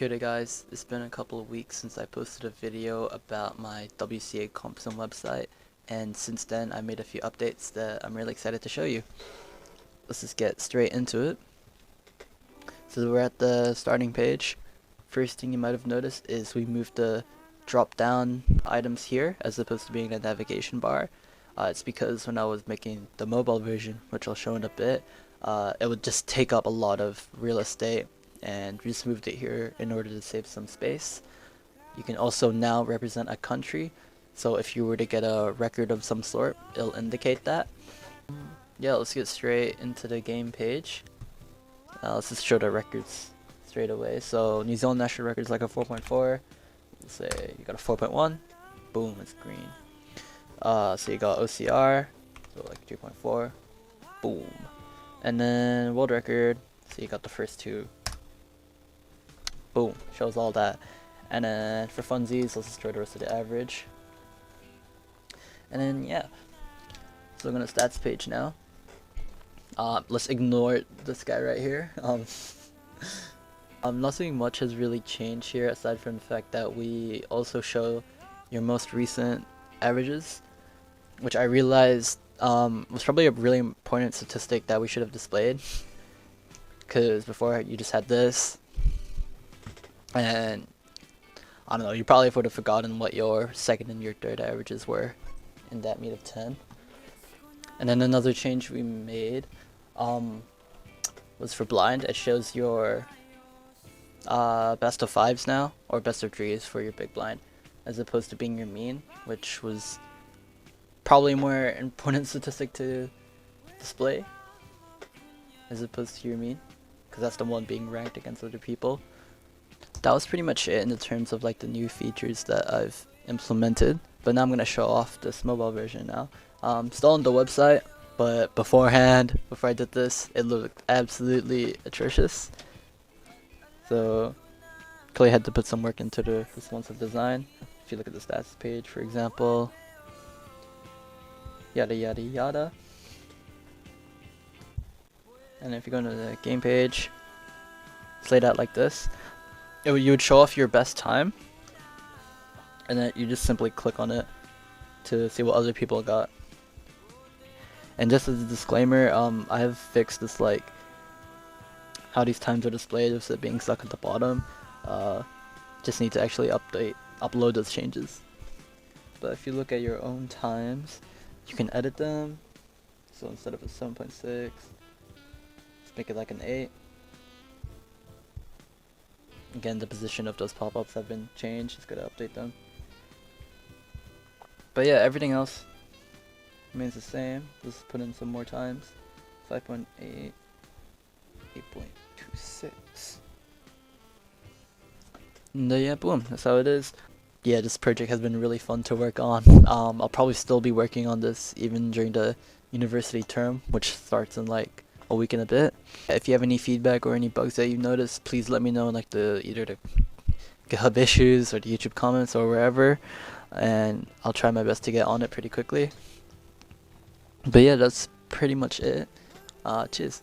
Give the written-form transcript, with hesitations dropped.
Kia guys, it's been a couple of weeks since I posted a video about my WCA comparison website, and since then I made a few updates that I'm really excited to show you. Let's just get straight into it. So we're at the starting page. First thing you might have noticed is we moved the drop down items here as opposed to being a navigation bar. It's because when I was making the mobile version, which I'll show in a bit, it would just take up a lot of real estate, and we just moved it here in order to save some space. You can also now represent a country, so if you were to get a record of some sort, it'll indicate that. Yeah, let's get straight into the game page. Let's just show the records straight away. So New Zealand national record is like a 4.4. Let's say you got a 4.1. Boom, it's green. So you got OCR, so like 3.4. Boom. And then world record, so you got the first two. Boom, shows all that. And then for funsies, let's just show the rest of the average. And then yeah, so I'm on the stats page now. Let's ignore this guy right here. Nothing much has really changed here aside from the fact that we also show your most recent averages, which I realized was probably a really important statistic that we should have displayed, because before you just had this, and I don't know, you probably would have forgotten what your second and your third averages were in that meet of 10. And then another change we made was for blind. It shows your best of 5s now, or best of 3s for your big blind, as opposed to being your mean, which was probably a more important statistic to display as opposed to your mean, because that's the one being ranked against other people. That was pretty much it in the terms of like the new features that I've implemented, but now I'm gonna show off this mobile version now. Still on the website, but before I did this, it looked absolutely atrocious. So clearly had to put some work into the responsive design. If you look at the stats page, for example, yada yada yada. And if you go into the game page, it's laid out like this. You would show off your best time, and then you just simply click on it to see what other people got. And just as a disclaimer, I have fixed this, like how these times are displayed with it being stuck at the bottom. Just need to actually upload those changes. But if you look at your own times, you can edit them. So instead of a 7.6, let's make it like an 8. Again, the position of those pop-ups have been changed. Just gotta update them. But yeah, everything else remains the same. Just put in some more times. 5.8, 8.26. And yeah, boom, that's how it is. Yeah, this project has been really fun to work on. I'll probably still be working on this even during the university term, which starts in like a week and a bit. If you have any feedback or any bugs that you noticed, please let me know in like either the GitHub issues or the YouTube comments or wherever, and I'll try my best to get on it pretty quickly. But yeah, that's pretty much it. Cheers.